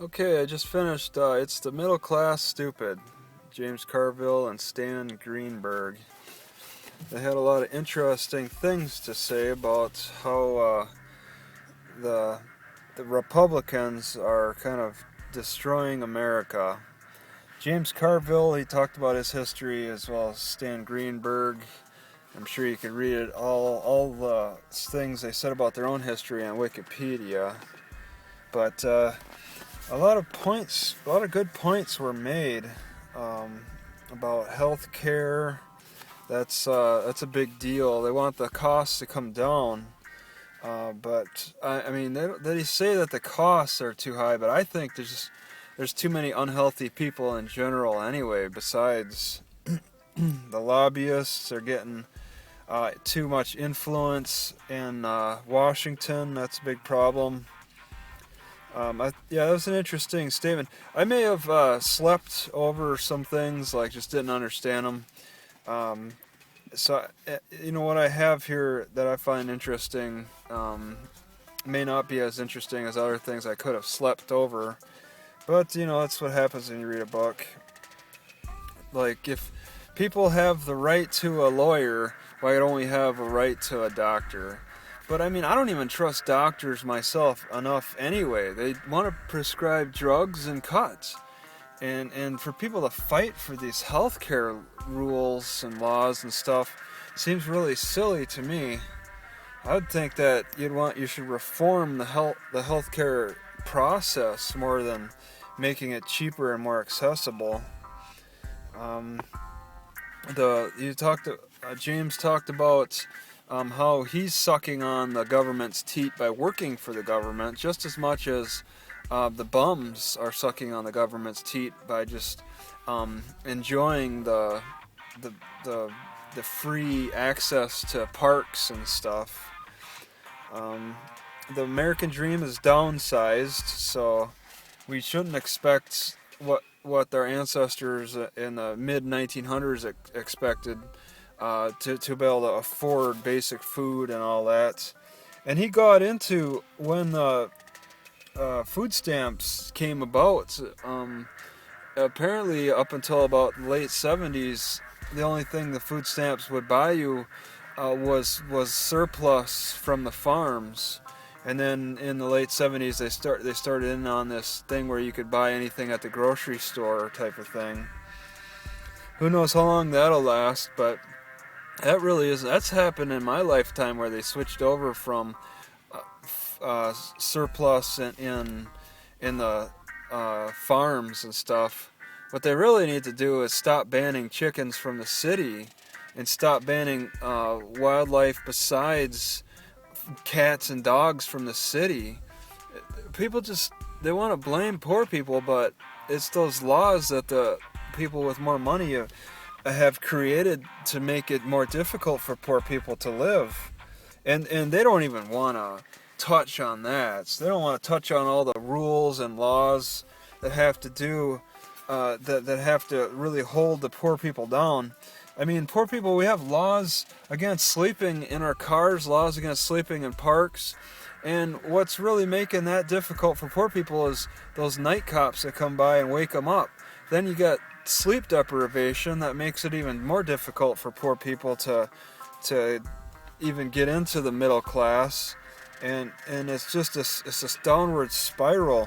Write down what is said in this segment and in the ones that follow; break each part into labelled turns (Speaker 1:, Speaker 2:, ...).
Speaker 1: Okay, I just finished It's the Middle Class Stupid, James Carville and Stan Greenberg. They had a lot of interesting things to say about how the Republicans are kind of destroying America. James Carville, he talked about his history, as well as Stan Greenberg. I'm sure you could read it all the things they said about their own history on Wikipedia. But a lot of good points were made about health care. That's a big deal. They want the costs to come down, but I mean, they say that the costs are too high, but I think there's too many unhealthy people in general anyway. Besides, the lobbyists are getting too much influence in Washington. That's a big problem. That was an interesting statement. I may have slept over some things, like just didn't understand them. What I have here that I find interesting may not be as interesting as other things I could have slept over. But, that's what happens when you read a book. Like, if people have the right to a lawyer, why don't we have a right to a doctor? But I mean, I don't even trust doctors myself enough anyway. They want to prescribe drugs and cuts. And for people to fight for these healthcare rules and laws and stuff seems really silly to me. I would think that you should reform the healthcare process more than making it cheaper and more accessible. James talked about how he's sucking on the government's teat by working for the government just as much as the bums are sucking on the government's teat by just enjoying the free access to parks and stuff. The American dream is downsized, so we shouldn't expect what their ancestors in the mid 1900s expected. To be able to afford basic food and all that. And he got into when the food stamps came about. Apparently, up until about the late 70s, the only thing the food stamps would buy you was surplus from the farms. And then in the late 70s, they started in on this thing where you could buy anything at the grocery store type of thing. Who knows how long that'll last, but that's happened in my lifetime, where they switched over from surplus in the farms and stuff. What they really need to do is stop banning chickens from the city and stop banning wildlife besides cats and dogs from the city. People they want to blame poor people, but it's those laws that the people with more money have created to make it more difficult for poor people to live, and they don't even want to touch on that. So they don't want to touch on all the rules and laws that have to do that have to really hold the poor people down. I mean, poor people, we have laws against sleeping in our cars, laws against sleeping in parks, and what's really making that difficult for poor people is those night cops that come by and wake them up. Then you got sleep deprivation that makes it even more difficult for poor people to even get into the middle class, and it's just this downward spiral.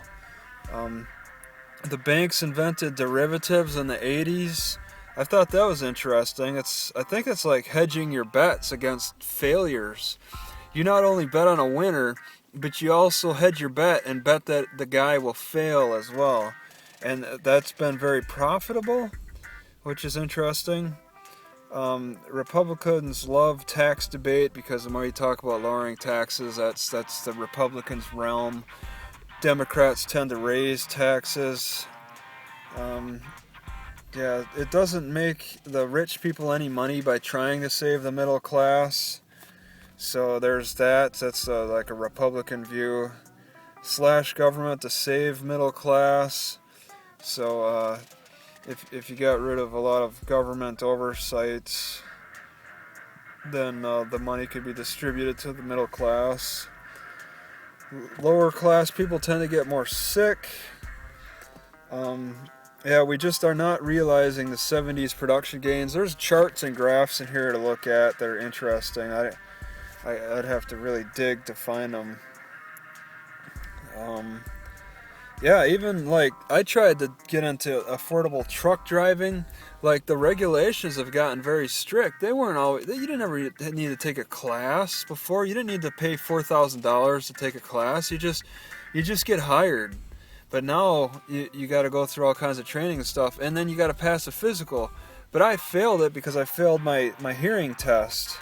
Speaker 1: The banks invented derivatives in the 80s. I thought that was interesting. I think it's like hedging your bets against failures. You not only bet on a winner, but you also hedge your bet and bet that the guy will fail as well. And that's been very profitable, which is interesting. Republicans love tax debate because the more you talk about lowering taxes, that's the Republicans' realm. Democrats tend to raise taxes. It doesn't make the rich people any money by trying to save the middle class. So there's that. That's like a Republican view. Slash government to save middle class. So if you got rid of a lot of government oversight, then the money could be distributed to the middle class. Lower class people tend to get more sick. Yeah, we just are not realizing the 70s production gains. There's charts and graphs in here to look at that are interesting. I'd have to really dig to find them. Yeah, even like I tried to get into affordable truck driving. Like the regulations have gotten very strict. They weren't always. You didn't ever need to take a class before. You didn't need to pay $4,000 to take a class. You just get hired. But now you got to go through all kinds of training and stuff, and then you got to pass a physical. But I failed it because I failed my hearing test.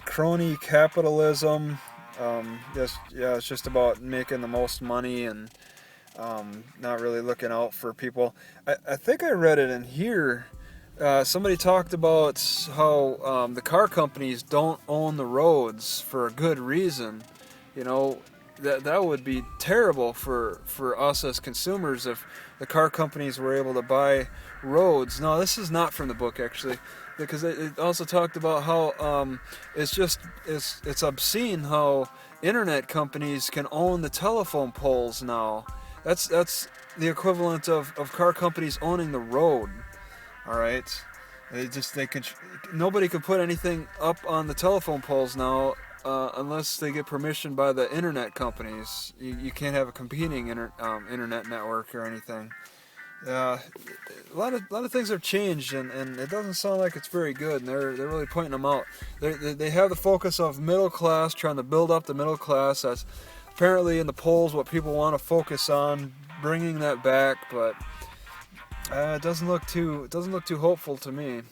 Speaker 1: Crony capitalism. It's just about making the most money and not really looking out for people. I think I read it in here. Somebody talked about how the car companies don't own the roads for a good reason. You know, that would be terrible for us as consumers if the car companies were able to buy roads. No, this is not from the book actually, because it also talked about how it's obscene how internet companies can own the telephone poles now. That's the equivalent of car companies owning the road. All right, nobody can put anything up on the telephone poles now. Unless they get permission by the internet companies, you can't have a competing internet network or anything. A lot of things have changed, and it doesn't sound like it's very good. And they're really pointing them out. They have the focus of middle class, trying to build up the middle class. That's apparently in the polls what people want to focus on, bringing that back. But it doesn't look too hopeful to me.